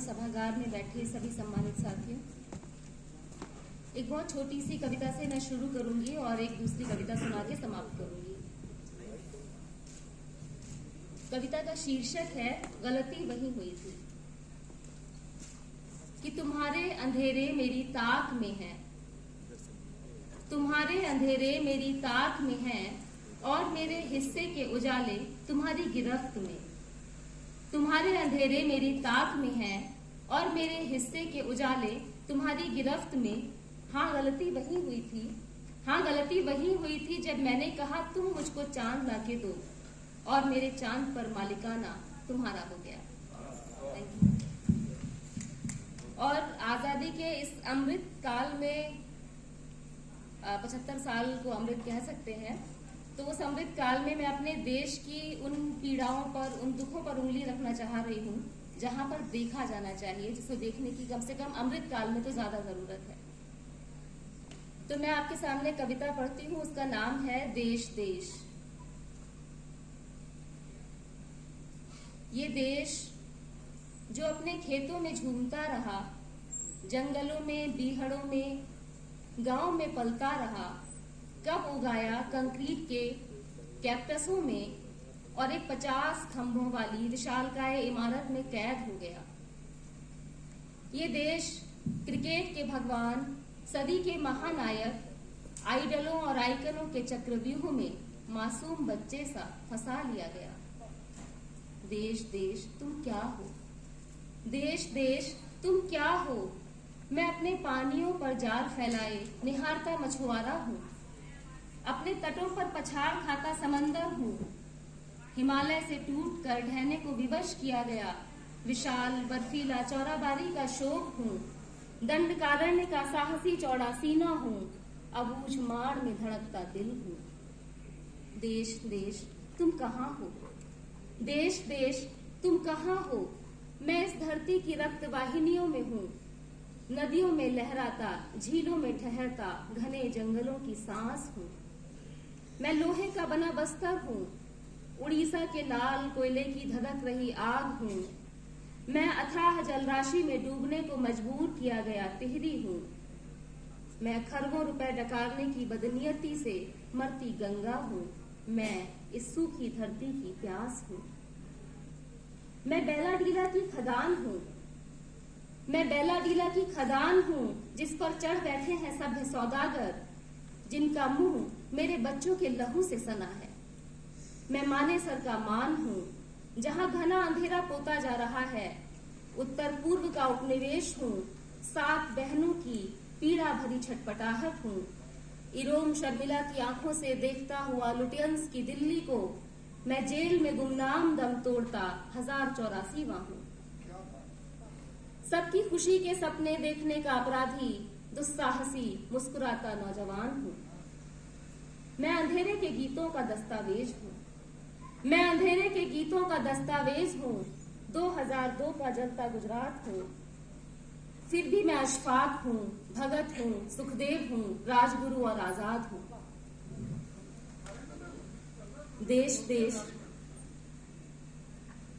सामने सभागार में बैठे सभी सम्मानित साथियों, एक बहुत छोटी सी कविता से मैं शुरू करूंगी और एक दूसरी कविता सुना के समाप्त करूंगी। कविता का शीर्षक है गलती वही हुई थी। कि तुम्हारे अंधेरे मेरी ताक में है, तुम्हारे अंधेरे मेरी ताक में है और मेरे हिस्से के उजाले तुम्हारी गिरफ्त में। तुम्हारे अंधेरे मेरी ताक में है और मेरे हिस्से के उजाले तुम्हारी गिरफ्त में। हाँ गलती वही हुई थी, हाँ गलती वही हुई थी जब मैंने कहा तुम मुझको चांद लाके दो और मेरे चांद पर मालिकाना तुम्हारा हो गया। Thank you. और आजादी के इस अमृत काल में 75 साल को अमृत कह सकते हैं, तो उस अमृत काल में मैं अपने देश की उन पीड़ाओं पर, उन दुखों पर उंगली रखना चाह रही हूँ जहां पर देखा जाना चाहिए, जिसको देखने की कम से कम अमृत काल में तो ज्यादा जरूरत है। तो मैं आपके सामने कविता पढ़ती हूँ, उसका नाम है देश देश। ये देश जो अपने खेतों में झूमता रहा, जंगलों में, बीहड़ों में, गांव में पलता रहा, कब उगाया कंक्रीट के कैक्टसों में और एक 50 खंभों वाली विशालकाय इमारत में कैद हो गया। ये देश क्रिकेट के भगवान, सदी के महानायक, आइडलों और आइकनों के चक्रव्यूह में मासूम बच्चे सा फंसा लिया गया। देश देश तुम क्या हो, देश देश तुम क्या हो। मैं अपने पानियों पर जाल फैलाए निहारता मछुआरा हूँ, अपने तटों पर पछाड़ खाता समंदर हूँ। हिमालय से टूट कर ढहने को विवश किया गया विशाल बर्फीला चौराबारी का शोक हूँ। दंडकारण्य का साहसी चौड़ा सीना हूँ, अबूझ मार में धड़कता दिल हूँ। देश देश तुम कहाँ हो, देश देश तुम कहाँ हो। मैं इस धरती की रक्त वाहिनियों में हूँ, नदियों में लहराता, झीलों में ठहरता, घने जंगलों की सांस हूँ। मैं लोहे का बना बस्तर हूँ, उड़ीसा के लाल कोयले की धधक रही आग हूँ। मैं अथाह जलराशि में डूबने को मजबूर किया गया तिहरी हूँ। मैं खरबों रुपए डकारने की बदनीयती से मरती गंगा हूँ। मैं इस सूखी धरती की प्यास हूँ। मैं बेलाडीला की खदान हूँ, मैं बेलाडीला की खदान हूँ जिस पर चढ़ बैठे हैं सभ्य सौदागर, जिनका मुंह मेरे बच्चों के लहू से सना है। मैं मानेसर का मान हूँ जहाँ घना अंधेरा पोता जा रहा है। उत्तर पूर्व का उपनिवेश हूँ, 7 बहनों की पीड़ा भरी छटपटाहट हूँ। इरोम शर्मिला की आंखों से देखता हुआ लुटियंस की दिल्ली को मैं जेल में गुमनाम दम तोड़ता 1084वां हूँ। सबकी खुशी के सपने देखने का अपराधी, दुस्साहसी मुस्कुराता नौजवान हूँ। मैं अंधेरे के गीतों का दस्तावेज हूँ, मैं अंधेरे के गीतों का दस्तावेज हूँ। 2002 का जलता गुजरात हूँ, फिर भी मैं अशफाक हूँ, भगत हूँ, सुखदेव हूँ, राजगुरु और आजाद हूँ। देश देश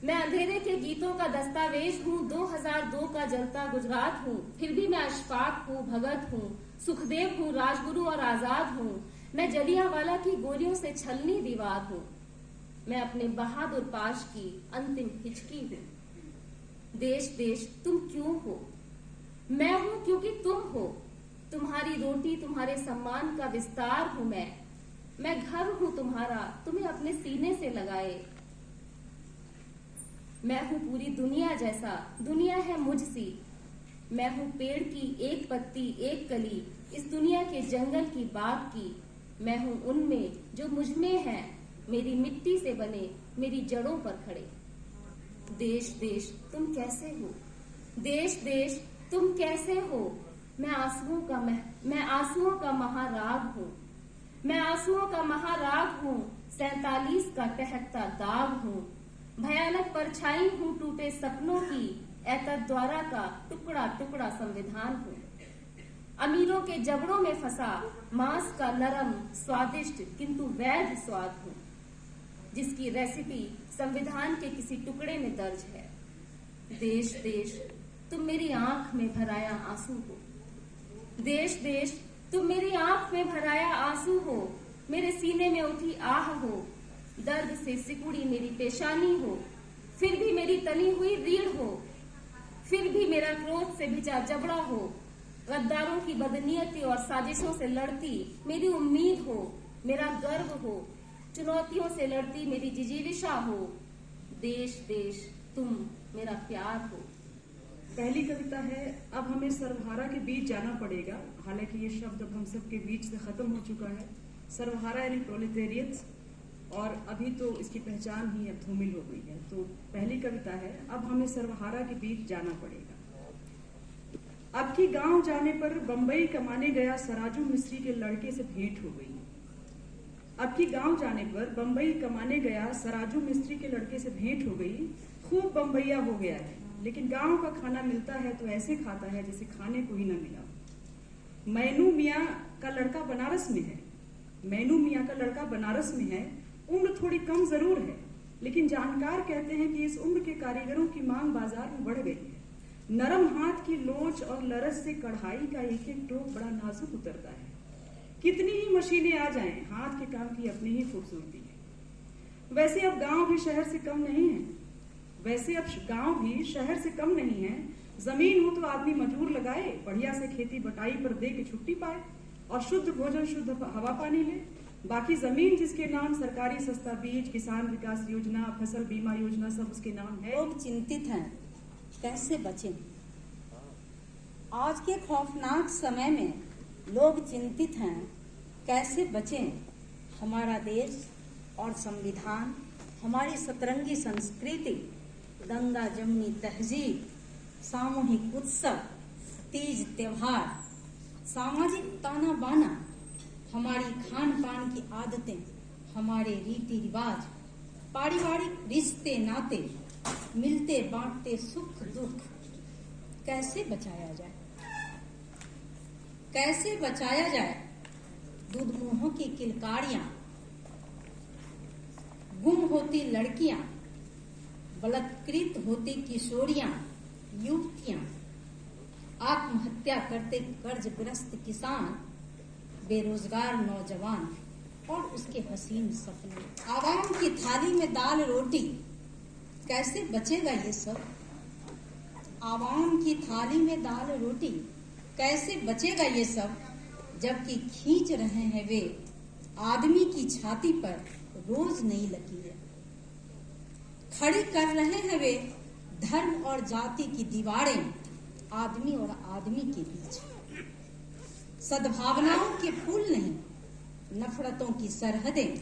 मैं अंधेरे के गीतों का दस्तावेज हूँ, 2002 का जलता गुजरात हूँ, फिर भी मैं अशफाक हूँ, भगत हूँ, सुखदेव हूँ, राजगुरु और आजाद हूँ। मैं जलियांवाला की गोलियों से छलनी दीवार हूँ, मैं अपने बहादुर पाश की अंतिम हिचकी हूँ। देश देश तुम क्यों हो, मैं हूँ क्योंकि तुम हो। तुम्हारी रोटी, तुम्हारे सम्मान का विस्तार हूँ मैं घर हूँ तुम्हारा, तुम्हें अपने सीने से लगाए। मैं हूँ पूरी दुनिया जैसा, दुनिया है मुझसी। मैं हूँ पेड़ की एक पत्ती, एक कली, इस दुनिया के जंगल की, बाग की। मैं हूँ उनमें जो मुझमें है, मेरी मिट्टी से बने, मेरी जड़ों पर खड़े। देश देश तुम कैसे हो, देश देश तुम कैसे हो। मैं आंसुओं का महाराग हूँ, मैं आंसुओं का महाराग हूँ। 47 का टहकता दाग हूँ, भयानक परछाई हूँ टूटे सपनों की। एतद द्वारा का टुकड़ा टुकड़ा संविधान हूँ। अमीरों के जबड़ों में फंसा मांस का नरम स्वादिष्ट किंतु वैध स्वाद हूँ, जिसकी रेसिपी संविधान के किसी टुकड़े में दर्ज है। देश देश तुम मेरी आंख में भराया आंसू हो। देश देश तुम मेरी आंख में भराया आंसू हो। मेरे सीने में उठी आह हो। दर्द से सिकुड़ी मेरी पेशानी हो। फिर भी मेरी तनी हुई रीढ़ हो। फिर भी मेरा क्रोध से भिजा जबड़ा हो। गद्दारों की बदनीयती और साजिशों से लड़ती मेरी उम्मीद हो। मेरा गर्व हो। चुनौतियों से लड़ती मेरी जिजीविशा हो। देश देश तुम मेरा प्यार हो। पहली कविता है अब हमें सर्वहारा के बीच जाना पड़ेगा। हालांकि ये शब्द अब हम सब के बीच से खत्म हो चुका है। सर्वहारा यानी प्रोलेटेरियट, और अभी तो इसकी पहचान ही अब धूमिल हो गई है। तो पहली कविता है अब हमें सर्वहारा के बीच जाना पड़ेगा। अब की गांव जाने पर बंबई कमाने गया सराजू मिस्त्री के लड़के से भेंट हो गई। अब की गांव जाने पर बंबई कमाने गया सराजू मिस्त्री के लड़के से भेंट हो गई। खूब बंबैया हो गया है, लेकिन गांव का खाना मिलता है तो ऐसे खाता है जैसे खाने को ही न मिला। मैनू मियाँ का लड़का बनारस में है। मैनू मियाँ का लड़का बनारस में है। उम्र थोड़ी कम जरूर है, लेकिन जानकार कहते हैं कि इस उम्र के कारीगरों की मांग बाजार में बढ़ गई है। नरम हाथ की लोच और लरस से कढ़ाई का एक एक टोक बड़ा नाजुक उतरता है। कितनी ही मशीनें आ जाएं, हाथ के काम की अपनी ही खूबसूरती है। वैसे अब गांव भी शहर से कम नहीं है। जमीन हो तो आदमी मजदूर लगाए, बढ़िया से खेती बटाई पर दे के छुट्टी पाए और शुद्ध भोजन शुद्ध हवा पानी ले। बाकी जमीन जिसके नाम सरकारी सस्ता बीज, किसान विकास योजना, फसल बीमा योजना सब उसके नाम है। लोग चिंतित हैं कैसे बचें। आज के खौफनाक समय में लोग चिंतित हैं कैसे बचें। हमारा देश और संविधान, हमारी सतरंगी संस्कृति, गंगा जमुनी तहजीब, सामूहिक उत्सव, तीज त्योहार, सामाजिक ताना बाना, हमारी खान पान की आदतें, हमारे रीति रिवाज, पारिवारिक रिश्ते नाते, मिलते बांटते सुख दुख, कैसे बचाया जाए। कैसे बचाया जाए दूध मुंहों की किलकारियां, गुम होती लड़कियां, बलात्कृत होती किशोरियां, युवतियां, आत्महत्या करते कर्जग्रस्त किसान, बेरोजगार नौजवान और उसके हसीन सपने। आवाम की थाली में दाल रोटी, कैसे बचेगा ये सब। आवाम की थाली में दाल रोटी, कैसे बचेगा ये सब, जबकि खींच रहे हैं वे आदमी की छाती पर रोज नई लकीरें। खड़ी कर रहे हैं वे धर्म और जाति की दीवारें आदमी और आदमी के बीच। सद्भावनाओं के पुल नहीं, नफरतों की सरहदें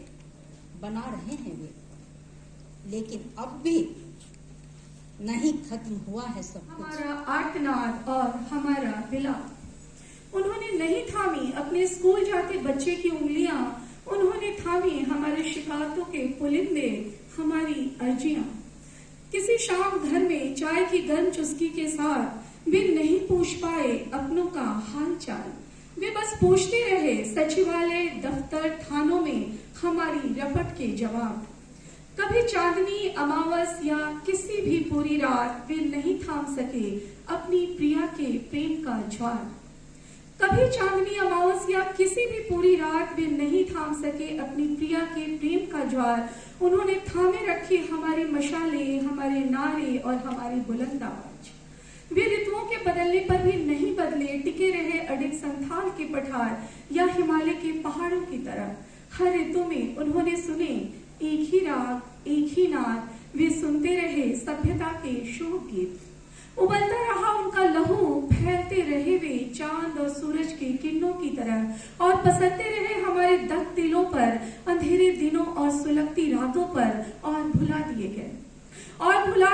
बना रहे हैं वे। लेकिन अब भी नहीं खत्म हुआ है सब कुछ। हमारा आर्तनाद और हमारा विलाप। उन्होंने नहीं थामी अपने स्कूल जाते बच्चे की उंगलियां। उन्होंने थामी हमारे शिकायतों के पुलिंदे, हमारी अर्जियां। किसी शाम घर में चाय की गर्म चुस्की के साथ वे नहीं पूछ पाए अपनों का हाल चाल। वे बस पूछते रहे सचिवालय, दफ्तर, थानों में हमारी रपट के जवाब। कभी चांदनी, अमावस या किसी भी पूरी रात वे नहीं थाम सके अपनी प्रिया के प्रेम का ज्वार। कभी चांदनी, अमावस या किसी भी पूरी रात वे नहीं थाम सके अपनी प्रिया के प्रेम का ज्वार। उन्होंने थामे रखे हमारे मशाले, हमारे नारे और हमारी बुलंद आवाज। वे ऋतुओं के बदलने पर भी नहीं बदले, टिके रहे अडिग संथाल के पठार या हिमालय के पहाड़ों की तरह। हर ऋतु में उन्होंने सुने एक ही राग, एक ही नाद। वे सुनते रहे सभ्यता के शोक गीत। उबलता रहा उनका लहू, फैलते रहे वे चांद और सूरज के किरणों की तरह और पसरते रहे हमारे दग्ध दिलों पर, अंधेरे दिनों और सुलगती रातों पर। और भुला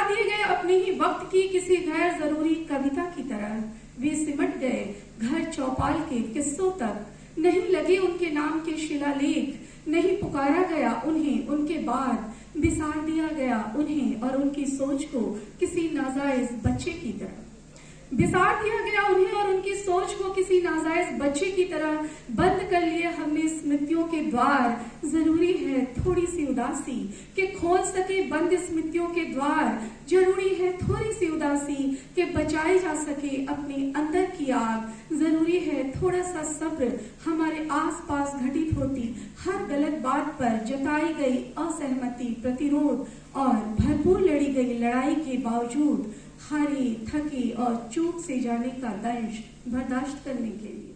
दिए गए अपने ही वक्त की किसी गैर जरूरी कविता की तरह। वे सिमट गए घर चौपाल के किस्सों तक। नहीं लगे उनके नाम के शिलालेख, नहीं पुकारा गया उन्हें उनके बाद। बिसार दिया गया उन्हें और उनकी सोच को किसी नाजायज बच्चे की तरह। बिसार दिया गया उन्हें और उनकी सोच को किसी नाजायज बच्चे की तरह बंद कर लिए हमने स्मृतियों के द्वार। जरूरी है थोड़ी सी उदासी कि खोल सके बंद स्मृतियों के द्वार। जरूरी है थोड़ी सी उदासी कि बचाई जा सके अपने अंदर की आग। जरूरी है थोड़ा सा सब्र हमारे आसपास घटित होती हर गलत बात पर जताई गई असहमति, प्रतिरोध और भरपूर लड़ी गई लड़ाई के बावजूद हारे, थके और चूक से जाने का दंश बर्दाश्त करने के लिए।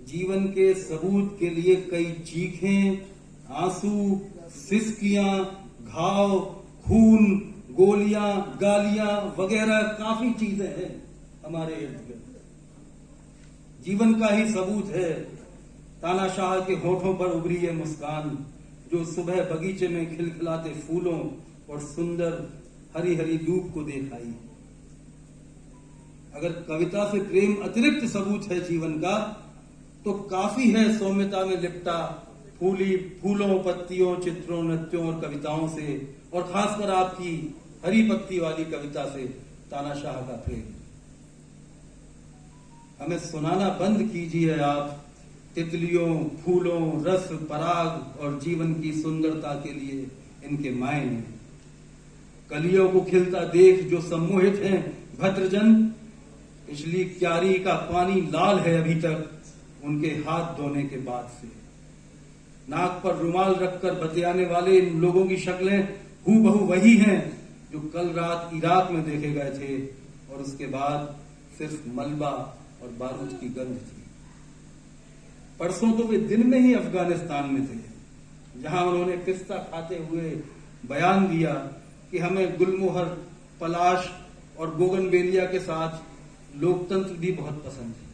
जीवन के सबूत के लिए कई चीखें, आंसू, सिसकियां, घाव, खून, गोलियां, गालियां वगैरह काफी चीजें हैं हमारे इर्द गिर्द। जीवन का ही सबूत है तानाशाह के होठों पर उभरी ये मुस्कान जो सुबह बगीचे में खिलखिलाते फूलों और सुंदर हरी हरी धूप को देख आई। अगर कविता से प्रेम अतिरिक्त सबूत है जीवन का, तो काफी है सौम्यता में लिपटा फूलों, पत्तियों, चित्रों, नृत्यों और कविताओं से, और खासकर आपकी हरी पत्ती वाली कविता से तानाशाह का प्रेम। हमें सुनाना बंद कीजिए आप तितलियों, फूलों, रस, पराग और जीवन की सुंदरता के लिए इनके मायने। कलियों को खिलता देख जो सम्मोहित हैं भद्रजन, पिछली क्यारी का पानी लाल है अभी तक उनके हाथ धोने के बाद से। नाक पर रुमाल रखकर बतियाने वाले इन लोगों की शक्लें हूबहू वही हैं जो कल रात इराक में देखे गए थे, और उसके बाद सिर्फ मलबा और बारूद की गंध थी। परसों तो वे दिन में ही अफगानिस्तान में थे, जहां उन्होंने पिस्ता खाते हुए बयान दिया कि हमें गुलमोहर, पलाश और बोगनवेलिया के साथ लोकतंत्र भी बहुत पसंद है।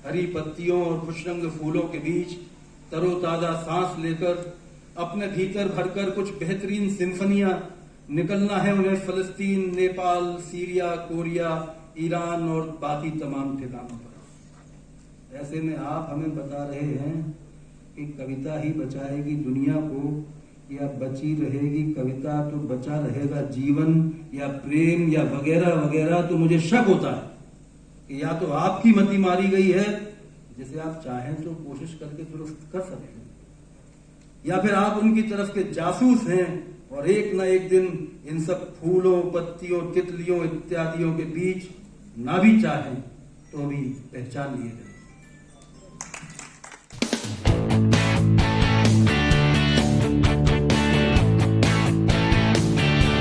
हरी पत्तियों और खुशरंग फूलों के बीच तरोताजा सांस लेकर अपने भीतर भरकर कुछ बेहतरीन सिम्फनियां निकलना है उन्हें फलस्तीन, नेपाल, सीरिया, कोरिया, ईरान और बाकी तमाम ठिकानों पर। ऐसे में आप हमें बता रहे हैं कि कविता ही बचाएगी दुनिया को, या बची रहेगी कविता तो बचा रहेगा जीवन या प्रेम या वगैरह वगैरह। तो मुझे शक होता है कि या तो आपकी मति मारी गई है, जिसे आप चाहें तो कोशिश करके दुरुस्त कर सकते हैं, या फिर आप उनकी तरफ के जासूस हैं और एक न एक दिन इन सब फूलों, पत्तियों, तितलियों इत्यादियों के बीच ना भी चाहें तो भी पहचान लिए